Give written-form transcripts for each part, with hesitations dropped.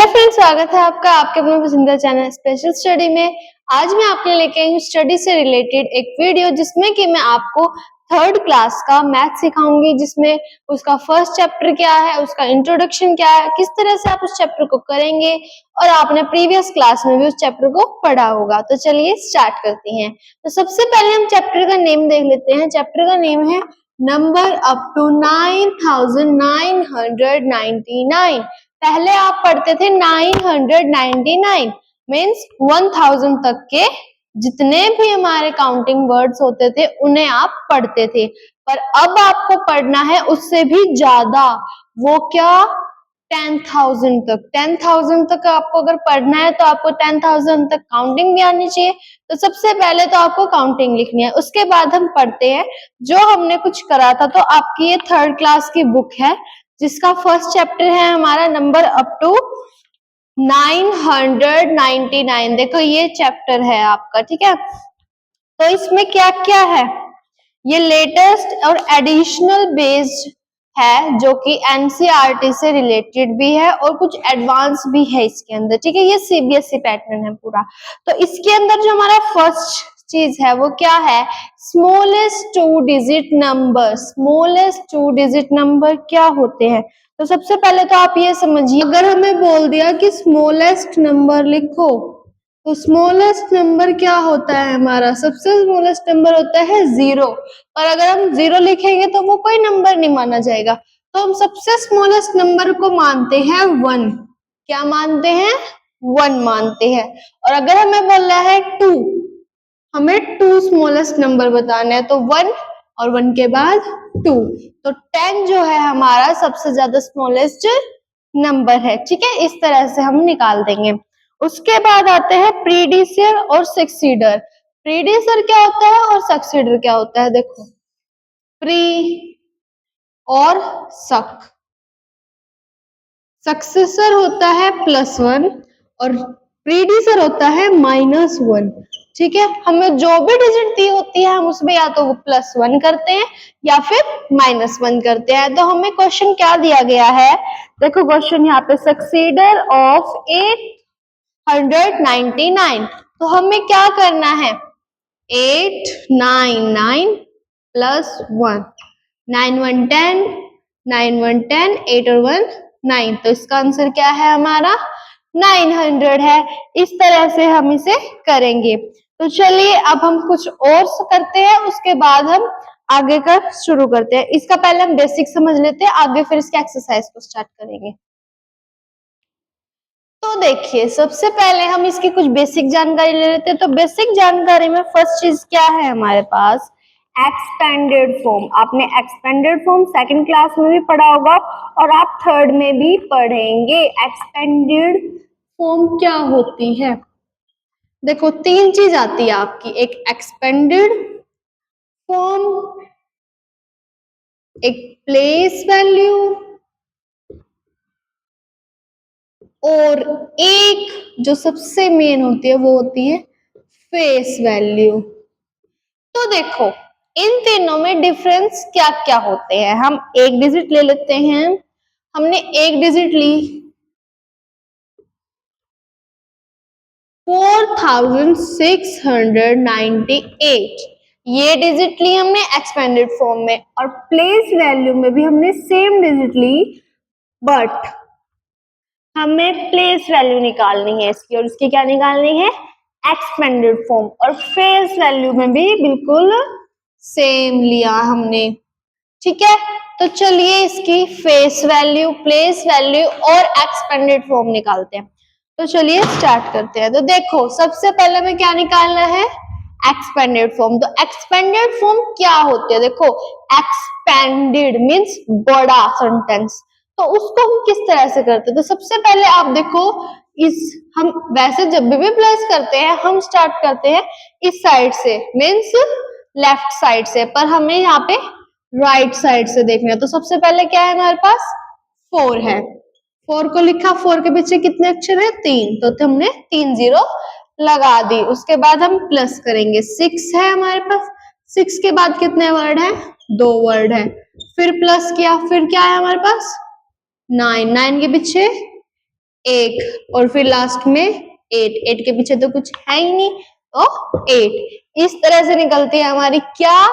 Hello friends, स्वागत है आपका आपके अपने पसंदीदा चैनल स्पेशल स्टडी में। आज मैं आपके लेके आई हूँ स्टडी से रिलेटेड एक वीडियो, जिसमें कि मैं आपको थर्ड क्लास का मैथ सिखाऊंगी, जिसमें उसका फर्स्ट चैप्टर क्या है, उसका इंट्रोडक्शन क्या है, किस तरह से आप उस चैप्टर को करेंगे और आपने प्रीवियस क्लास में भी उस चैप्टर को पढ़ा होगा। तो चलिए स्टार्ट करते हैं। तो सबसे पहले हम चैप्टर का नेम देख लेते हैं। चैप्टर का नेम है नंबर अप टू 9999। पहले आप पढ़ते थे 999 मीन्स 1000 तक के जितने भी हमारे काउंटिंग वर्ड्स होते थे उन्हें आप पढ़ते थे, पर अब आपको पढ़ना है उससे भी ज्यादा। वो क्या? 10,000 तक। 10,000 तक आपको अगर पढ़ना है तो आपको 10,000 तक काउंटिंग भी आनी चाहिए। तो सबसे पहले तो आपको काउंटिंग लिखनी है, उसके बाद हम पढ़ते हैं जो हमने कुछ करा था। तो आपकी ये थर्ड क्लास की बुक है, जिसका फर्स्ट चैप्टर है हमारा नंबर अप टू 999। देखो ये चैप्टर है आपका, ठीक है। तो इसमें क्या क्या है? ये लेटेस्ट और एडिशनल बेस्ड है, जो कि एनसीईआरटी से रिलेटेड भी है और कुछ एडवांस भी है इसके अंदर, ठीक है। ये सीबीएसई पैटर्न है पूरा। तो इसके अंदर जो हमारा फर्स्ट चीज है वो क्या है? Smallest two digit number. Smallest two digit number क्या होते हैं? तो सबसे पहले तो आप ये समझिए, अगर हमें बोल दिया कि स्मॉलेस्ट नंबर लिखो, तो स्मॉलेस्ट नंबर क्या होता है हमारा? सबसे स्मॉलेस्ट नंबर होता है 0। और अगर हम 0 लिखेंगे तो वो कोई नंबर नहीं माना जाएगा। तो हम सबसे स्मॉलेस्ट नंबर को मानते हैं 1। क्या मानते हैं? 1 मानते हैं। और अगर हमें बोल रहा है 2, हमें 2 स्मॉलेस्ट नंबर बताना है, तो 1 और 1 के बाद 2। तो 10 जो है हमारा सबसे ज्यादा स्मॉलेस्ट नंबर है, ठीक है। इस तरह से हम निकाल देंगे। उसके बाद आते हैं प्रीडिसर और सक्सीडर। प्रीडिसर क्या होता है और सक्सीडर क्या होता है? देखो, प्री और सक्सेसर होता है +1 और प्रीडिसर होता है -1, ठीक है। हमें जो भी डिजिट दी होती है हम उसमें या तो +1 करते हैं या फिर -1 करते हैं। तो हमें क्वेश्चन क्या दिया गया है? देखो क्वेश्चन यहाँ पे, सक्सीडर ऑफ 899। तो हमें क्या करना है? 899 +1, 9 1 10, 9 1 10, 8 और 1 9। तो इसका आंसर क्या है हमारा? 900 है। इस तरह से हम इसे करेंगे। तो चलिए अब हम कुछ और करते हैं, उसके बाद हम आगे का शुरू करते हैं। इसका पहले हम बेसिक समझ लेते हैं, आगे फिर इसके एक्सरसाइज को स्टार्ट करेंगे। तो देखिए, सबसे पहले हम इसकी कुछ बेसिक जानकारी ले लेते हैं। तो बेसिक जानकारी में फर्स्ट चीज क्या है हमारे पास? Expanded form. आपने एक्सपेंडेड फॉर्म सेकंड क्लास में भी पढ़ा होगा और आप थर्ड में भी पढ़ेंगे। एक्सपेंडेड फॉर्म क्या होती है? देखो 3 चीज आती है आपकी, एक एक्सपेंडेड फॉर्म, एक प्लेस वैल्यू और एक जो सबसे मेन होती है वो होती है फेस वैल्यू। तो देखो इन तीनों में डिफरेंस क्या क्या होते हैं। हम एक डिजिट ले लेते हैं। हमने एक डिजिट ली 4698, ये डिजिट ली हमने एक्सपेंडेड फॉर्म में, और प्लेस वैल्यू में भी हमने सेम डिजिट ली, बट हमें प्लेस वैल्यू निकालनी है इसकी, और इसकी क्या निकालनी है? Expanded form. और फेस वैल्यू में भी बिल्कुल सेम लिया हमने, ठीक है। तो चलिए इसकी फेस वैल्यू, प्लेस वैल्यू और एक्सपेंडेड फॉर्म निकालते हैं। तो चलिए स्टार्ट करते हैं। तो देखो सबसे पहले हमें क्या निकालना है? Expanded form. तो एक्सपेंडेड फॉर्म क्या होती है? देखो, एक्सपेंडेड मीन्स बड़ा सेंटेंस। तो उसको हम किस तरह से करते हैं? तो सबसे पहले आप देखो, हम वैसे जब भी प्लेस करते हैं हम स्टार्ट करते हैं इस साइड से, मीन्स लेफ्ट साइड से, पर हमें यहाँ पे राइट साइड से देखना है। तो सबसे पहले क्या है हमारे पास? 4 है। 4 को लिखा, 4 के पीछे कितने अक्षर है? 3। तो हमने 3 0 लगा दी। उसके बाद हम प्लस करेंगे, 6 है हमारे पास। 6 के बाद कितने वर्ड है? 2 वर्ड है। फिर प्लस किया, फिर क्या है हमारे पास? 9। 9 के पीछे एक और फिर लास्ट में 8, 8 के पीछे तो कुछ है ही नहीं तो 8। इस तरह से निकलती है हमारी क्या,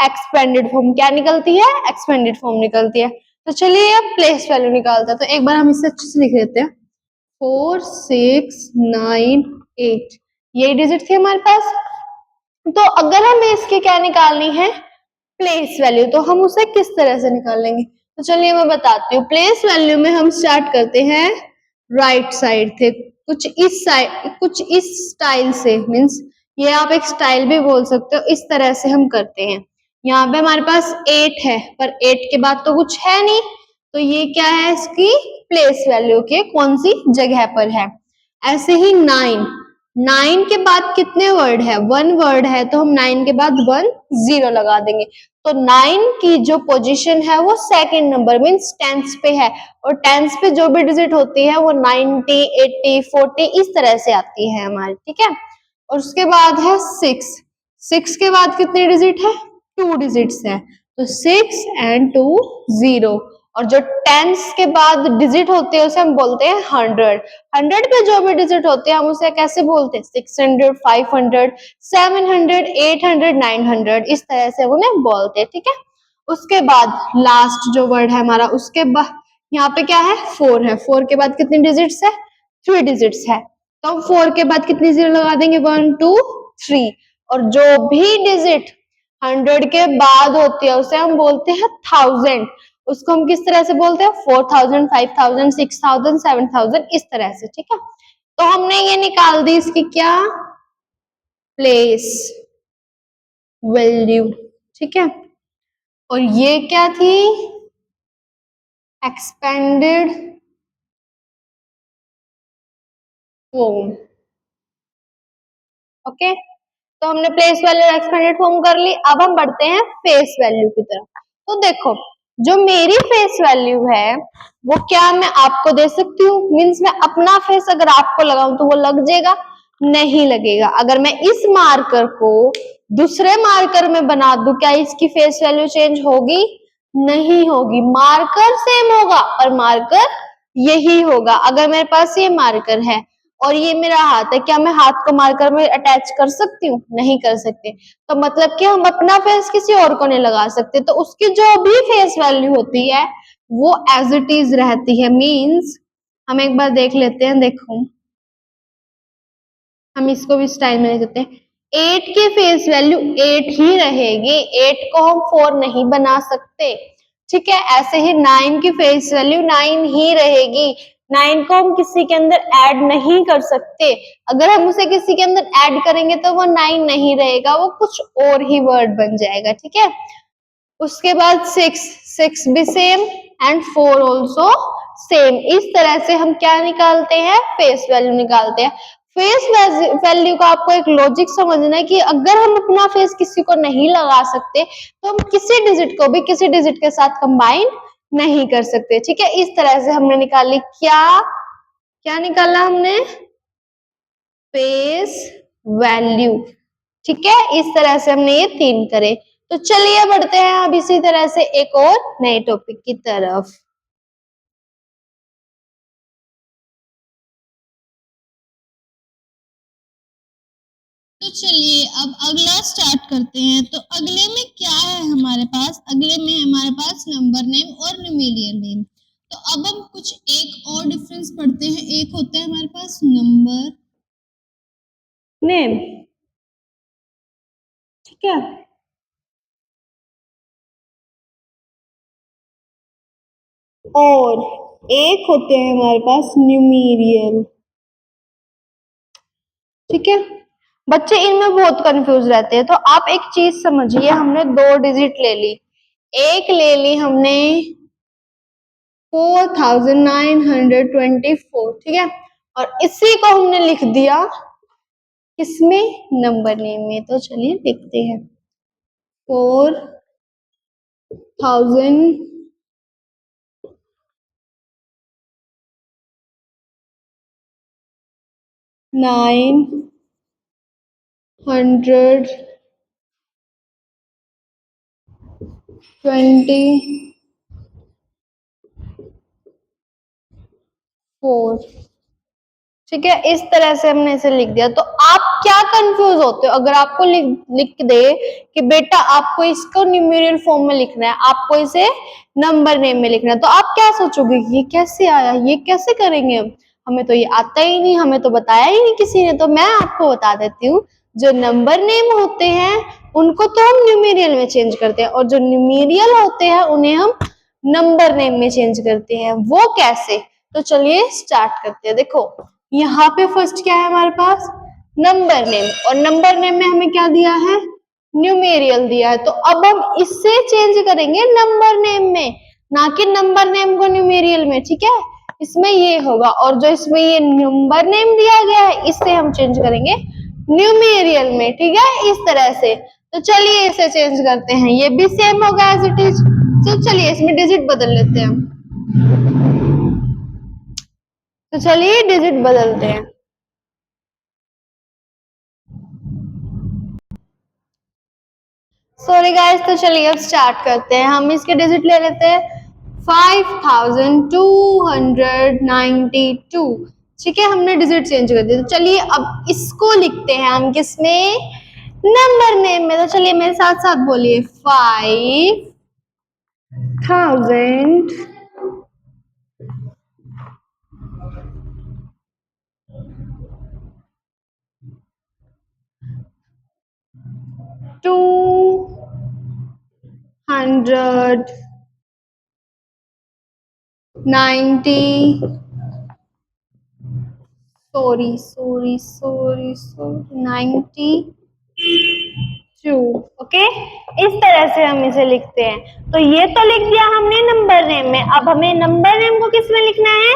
एक्सपेंडेड फॉर्म। क्या निकलती है, एक्सपेंडेड फॉर्म निकलती है। तो चलिए अब प्लेस वैल्यू निकालते हैं, तो एक बार हम इसे अच्छे से लिख लेते हैं। 4 6 9 8 ये डिजिट थी हमारे पास। तो अगर हमें इसकी क्या निकालनी है, प्लेस वैल्यू, तो हम उसे किस तरह से निकाल लेंगे। तो चलिए मैं बताती हूँ। प्लेस वैल्यू में हम स्टार्ट करते हैं राइट साइड से, कुछ इस साइड, कुछ इस स्टाइल से, मीन्स ये आप एक स्टाइल भी बोल सकते हो। इस तरह से हम करते हैं। यहाँ पे हमारे पास 8 है, पर 8 के बाद तो कुछ है नहीं, तो ये क्या है, इसकी प्लेस वैल्यू के कौन सी जगह पर है। ऐसे ही 9, 9 के बाद कितने वर्ड है, 1 वर्ड है, तो हम 9 के बाद 1 0 लगा देंगे। तो 9 की जो पोजीशन है वो सेकंड नंबर मीन्स टेंस पे है, और टेंस पे जो भी डिजिट होती है वो 90 80 40 इस तरह से आती है हमारी, ठीक है। और उसके बाद है 6, 6 के बाद कितने डिजिट है, 2 डिजिट्स है, तो 6 एंड 2 0। और जो टेंस के बाद डिजिट होते हैं उसे हम बोलते हैं 100। 100 पे जो भी डिजिट होते हैं हम उसे कैसे बोलते हैं, 600 500 700 800 900 इस तरह से उन्हें बोलते हैं, ठीक है। उसके बाद लास्ट जो वर्ड है हमारा, उसके बाद यहाँ पे क्या है, 4 है। 4 के बाद कितने डिजिट्स है, 3 डिजिट्स है, तो हम 4 के बाद कितनी जीरो लगा देंगे, 1 2 3। और जो भी डिजिट 100 के बाद होती है उसे हम बोलते हैं 1000। उसको हम किस तरह से बोलते हैं, 4000 5000 6000 7000 इस तरह से, ठीक है। तो हमने ये निकाल दी इसकी क्या, प्लेस वैल्यू, ठीक है। और ये क्या थी, एक्सपेंडेड फॉर्म, ओके। तो हमने प्लेस वैल्यू और एक्सपेंडेड फॉर्म कर ली। अब हम बढ़ते हैं फेस वैल्यू की तरफ। तो देखो, जो मेरी फेस वैल्यू है वो क्या मैं आपको दे सकती हूँ, मीन्स मैं अपना फेस अगर आपको लगाऊं तो वो लग जाएगा, नहीं लगेगा। अगर मैं इस मार्कर को दूसरे मार्कर में बना दूं, क्या इसकी फेस वैल्यू चेंज होगी, नहीं होगी। मार्कर सेम होगा पर मार्कर यही होगा। अगर मेरे पास ये मार्कर है और ये मेरा हाथ है, क्या मैं हाथ को मार्कर में अटैच कर सकती हूँ, नहीं कर सकते। तो मतलब कि हम अपना फेस किसी और को नहीं लगा सकते, तो उसकी जो भी फेस वैल्यू होती है वो एज इट इज रहती है। मीन्स हम एक बार देख लेते हैं, देखो हम इसको भी स्टाइल में लिख देते हैं। 8 की फेस वैल्यू 8 ही रहेगी, 8 को हम 4 नहीं बना सकते, ठीक है। ऐसे ही 9 की फेस वैल्यू 9 ही रहेगी, 9 को हम किसी के अंदर ऐड नहीं कर सकते। अगर हम उसे किसी के अंदर ऐड करेंगे तो वो 9 नहीं रहेगा, वो कुछ और ही वर्ड बन जाएगा, ठीक है। उसके बाद 6, 6 भी सेम एंड 4 ऑल्सो सेम। इस तरह से हम क्या निकालते हैं, फेस वैल्यू निकालते हैं। फेस वैल्यू का आपको एक लॉजिक समझना है कि अगर हम अपना फेस किसी को नहीं लगा सकते तो हम किसी डिजिट को भी किसी डिजिट के साथ कंबाइन नहीं कर सकते, ठीक है। इस तरह से हमने निकाली क्या, क्या निकाला हमने, फेस वैल्यू, ठीक है। इस तरह से हमने ये 3 करे। तो चलिए बढ़ते हैं अब इसी तरह से एक और नए टॉपिक की तरफ। तो चलिए अब अगला स्टार्ट करते हैं। तो अगले में क्या है हमारे पास, अगले में हमारे पास नंबर नेम और न्यूमेरियल नेम। तो अब हम कुछ एक और डिफरेंस पढ़ते हैं। एक होता है हमारे पास नंबर नेम, ठीक है। और एक होते हैं हमारे पास न्यूमेरियल, ठीक है। बच्चे इनमें बहुत कंफ्यूज रहते हैं, तो आप एक चीज समझिए, हमने 2 डिजिट ले ली, एक ले ली हमने 4924, ठीक है। और इसी को हमने लिख दिया किसमें, नंबर नेम में। तो चलिए लिखते हैं 4924, ठीक है, इस तरह से हमने इसे लिख दिया। तो आप क्या कंफ्यूज होते हो अगर आपको लिख दे कि बेटा आपको इसको न्यूमेरियल फॉर्म में लिखना है, आपको इसे नंबर नेम में लिखना है, तो आप क्या सोचोगे ये कैसे आया, ये कैसे करेंगे हम, हमें तो ये आता ही नहीं, हमें तो बताया ही नहीं किसी ने। तो मैं आपको बता देती हूँ, जो नंबर नेम होते हैं उनको तो हम न्यूमेरियल में चेंज करते हैं, और जो न्यूमेरियल होते हैं उन्हें हम नंबर नेम में चेंज करते हैं। वो कैसे, तो चलिए स्टार्ट करते हैं। देखो यहाँ पे फर्स्ट क्या है हमारे पास, नंबर नेम, और नंबर नेम में हमें क्या दिया है, न्यूमेरियल दिया है। तो अब हम इससे चेंज करेंगे नंबर नेम में, ना कि नंबर नेम को न्यूमेरियल में। ठीक है, इसमें ये होगा, और जो इसमें ये नंबर नेम दिया गया है इससे हम चेंज करेंगे न्यूमेरियल में। ठीक है, इस तरह से। तो चलिए इसे चेंज करते हैं, ये भी सेम होगा एज इट इज। तो चलिए इसमें डिजिट बदल लेते हैं। तो चलिए डिजिट बदलते हैं। सॉरी गाइस, तो चलिए अब स्टार्ट करते हैं। हम इसके डिजिट ले लेते हैं 5292। ठीक है, हमने डिजिट चेंज कर दिया। तो चलिए अब इसको लिखते हैं हम किसमें, नंबर नेम में। तो चलिए मेरे साथ साथ बोलिए 5000 290 सॉरी 92। ओके, इस तरह से हम इसे लिखते हैं। तो ये तो लिख दिया हमने नंबर नेम में, अब हमें नंबर नेम को किस में लिखना है,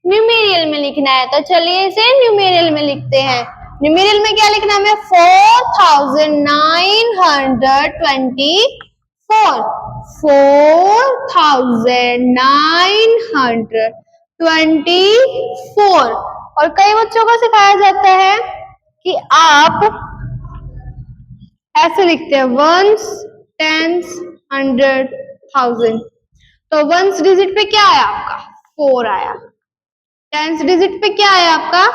न्यूमेरियल में लिखना है। तो चलिए इसे न्यूमेरियल में लिखते हैं। न्यूमेरियल में क्या लिखना है हमें, 4924। और कई बच्चों को सिखाया जाता है कि आप ऐसे लिखते हैं वंस, टेंस, 100,000। तो वंस डिजिट पे क्या आया आपका, 4 आया। टेंस डिजिट पे क्या आया आपका,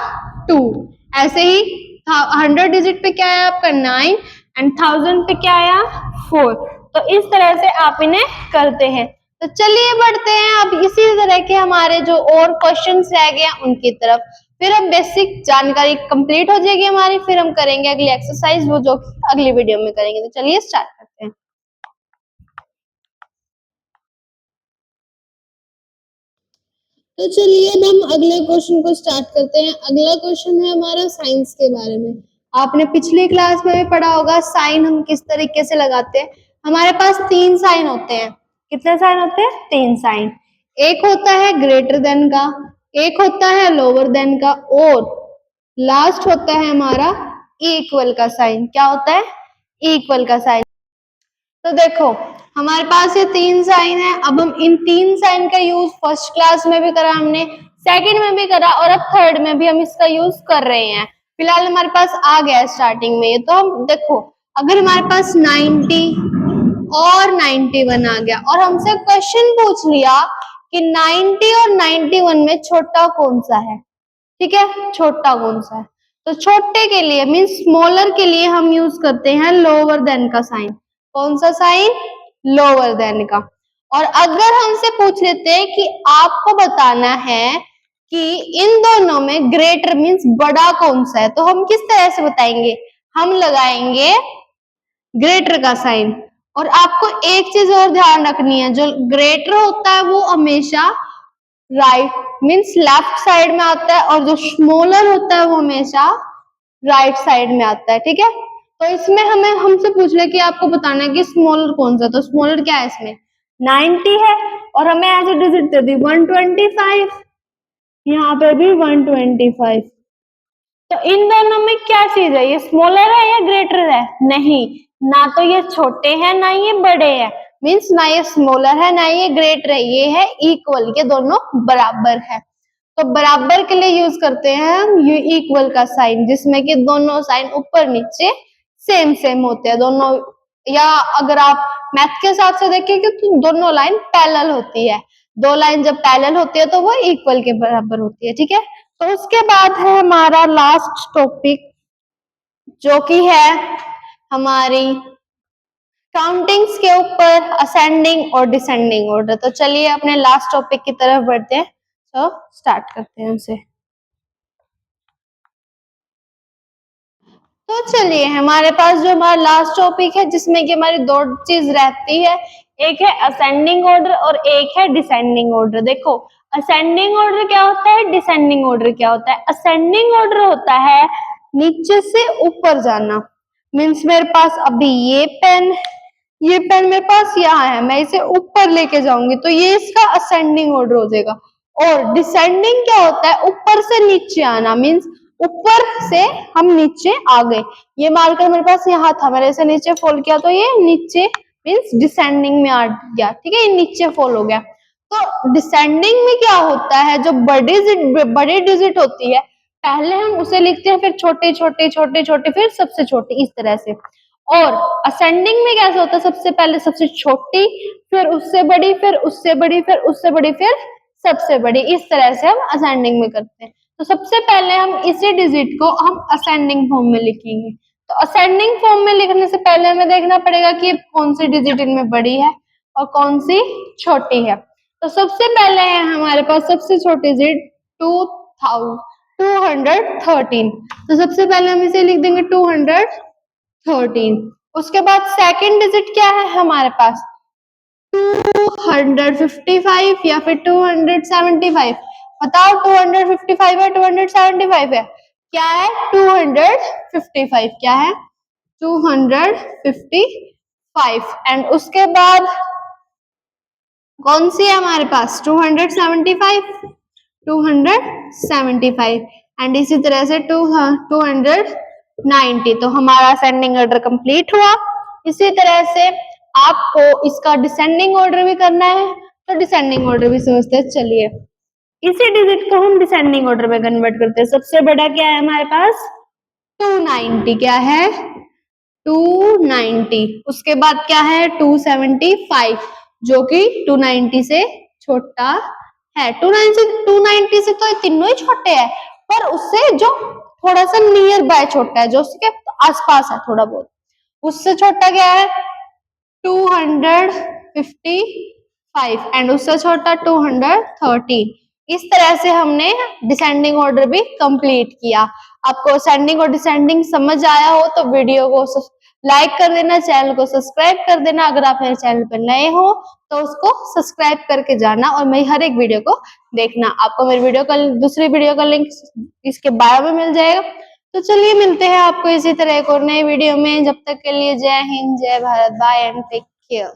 2। ऐसे ही 100 डिजिट पे क्या आया आपका, 9, एंड 1000 पे क्या आया, 4। तो इस तरह से आप इन्हें करते हैं। तो चलिए बढ़ते हैं अब इसी तरह के हमारे जो और क्वेश्चंस रह गए उनकी तरफ। फिर हम बेसिक जानकारी कंप्लीट हो जाएगी हमारी, फिर हम करेंगे अगली एक्सरसाइज, वो जो अगली वीडियो में करेंगे। तो चलिए स्टार्ट करते हैं। तो चलिए अब हम अगले क्वेश्चन को स्टार्ट करते हैं। अगला क्वेश्चन है हमारा साइंस के बारे में। आपने पिछली क्लास में भी पढ़ा होगा साइन हम किस तरीके से लगाते हैं। हमारे पास 3 साइन होते हैं। कितने साइन होते हैं, 3 साइन। एक होता है ग्रेटर देन का, एक होता है लोअर देन का, और लास्ट होता है हमारा इक्वल का साइन। क्या होता है, इक्वल का साइन। तो देखो हमारे पास ये 3 साइन है। अब हम इन 3 साइन का यूज फर्स्ट क्लास में भी करा हमने, सेकंड में भी करा, और अब थर्ड में भी हम इसका यूज कर रहे हैं। फिलहाल हमारे पास आ गया है स्टार्टिंग में ये। तो हम देखो अगर हमारे पास 90 और 91 आ गया, और हमसे क्वेश्चन पूछ लिया कि 90 और 91 में छोटा कौन सा है। ठीक है, छोटा कौन सा है, तो छोटे के लिए मीन्स स्मॉलर के लिए हम यूज करते हैं लोअर देन का साइन। कौन सा साइन, लोअर देन का। और अगर हमसे पूछ लेते हैं कि आपको बताना है कि इन दोनों में ग्रेटर मीन्स बड़ा कौन सा है, तो हम किस तरह से बताएंगे, हम लगाएंगे ग्रेटर का साइन। और आपको एक चीज और ध्यान रखनी है, जो ग्रेटर होता है वो हमेशा राइट मीन्स लेफ्ट साइड में आता है, और जो स्मॉलर होता है वो हमेशा राइट साइड में आता है। ठीक है, तो इसमें हमें हमसे पूछ ले कि आपको बताना है कि स्मॉलर कौन सा, तो स्मॉलर क्या है इसमें 90 है, और हमें एज ए डिजिट दे दी 125, यहाँ पे भी 125। तो इन दोनों में क्या चीज है, ये स्मॉलर है या ग्रेटर है, नहीं, ना तो ये छोटे हैं ना ये बड़े हैं, मीन्स ना ये स्मॉलर है ना ये ग्रेटर है, ये है इक्वल, ये दोनों बराबर है। तो बराबर के लिए यूज करते हैं हम ये इक्वल का साइन, जिसमें कि दोनों साइन ऊपर नीचे सेम सेम होते हैं दोनों। या अगर आप मैथ के हिसाब से देखें क्योंकि दोनों लाइन पैरेलल होती है, दो लाइन जब पैरेलल होती है तो वो इक्वल के बराबर होती है। ठीक है, तो उसके बाद है हमारा लास्ट टॉपिक जो कि है हमारी काउंटिंग्स के ऊपर असेंडिंग और डिसेंडिंग ऑर्डर। तो चलिए अपने लास्ट टॉपिक की तरफ बढ़ते हैं, तो स्टार्ट करते हैं उनसे। तो चलिए हमारे पास जो हमारा लास्ट टॉपिक है जिसमें कि हमारी दो चीज रहती है, एक है असेंडिंग ऑर्डर और एक है डिसेंडिंग ऑर्डर। देखो असेंडिंग ऑर्डर क्या होता है, डिसेंडिंग ऑर्डर क्या होता है। असेंडिंग ऑर्डर होता है नीचे से ऊपर जाना, मीन्स मेरे पास अभी ये पेन मेरे पास यहाँ है, मैं इसे ऊपर लेके जाऊंगी तो ये इसका असेंडिंग ऑर्डर हो जाएगा। और डिसेंडिंग क्या होता है, ऊपर से नीचे आना, मीन्स ऊपर से हम नीचे आ गए। ये मार्कर मेरे पास यहाँ था, मैंने इसे नीचे फोल्ड किया तो ये नीचे मीन्स डिसेंडिंग में आ गया, ठीक है, ये नीचे फोल्ड हो गया। तो डिसेंडिंग में क्या होता है, जो बड़ी डिजिट होती है पहले हम उसे लिखते हैं, फिर छोटे छोटे छोटे छोटे फिर सबसे छोटी, इस तरह से। और असेंडिंग में कैसे होता है, सबसे पहले सबसे छोटी, फिर उससे बड़ी, फिर उससे बड़ी, फिर उससे बड़ी, फिर सबसे बड़ी, इस तरह से हम असेंडिंग में करते हैं। तो सबसे पहले हम इसी डिजिट को हम असेंडिंग फॉर्म में लिखेंगे। तो असेंडिंग फॉर्म में लिखने से पहले हमें देखना पड़ेगा कि कौन सी डिजिट इनमें बड़ी है और कौन सी छोटी है। तो सबसे पहले है हमारे पास सबसे छोटी डिजिट 213। तो सबसे पहले हम इसे लिख देंगे 213। उसके बाद सेकंड डिजिट क्या है हमारे पास 255 या फिर 275। बताओ 255 है 275 है, क्या है 255, क्या है 255। एंड उसके बाद कौन सी है हमारे पास 275 एंड इसी तरह से 290। तो हमारा असेंडिंग ऑर्डर कंप्लीट हुआ। इसी तरह से आपको इसका डिसेंडिंग ऑर्डर भी करना है, तो डिसेंडिंग ऑर्डर भी समझते हैं। चलिए इसी डिजिट को हम डिसेंडिंग ऑर्डर में कन्वर्ट करते हैं। सबसे बड़ा क्या है हमारे पास 290, क्या है 290। उसके बाद क्या है 275 जो कि 290 से छोटा है। 290 से तो तीनों ही छोटे हैं, पर उससे जो थोड़ा सा नियर बाय छोटा है, जो उसके आसपास है थोड़ा बहुत, उससे छोटा क्या है 255 एंड उससे छोटा 213। इस तरह से हमने डिसेंडिंग ऑर्डर भी कंप्लीट किया। आपको असेंडिंग और डिसेंडिंग समझ आया हो तो वीडियो को लाइक कर देना, चैनल को सब्सक्राइब कर देना। अगर आप मेरे चैनल पर नए हो तो उसको सब्सक्राइब करके जाना और मेरी हर एक वीडियो को देखना। आपको मेरी वीडियो का दूसरी वीडियो का लिंक इसके बायो में मिल जाएगा। तो चलिए मिलते हैं आपको इसी तरह एक और नई वीडियो में। जब तक के लिए जय हिंद, जय Bharat, bye and take care.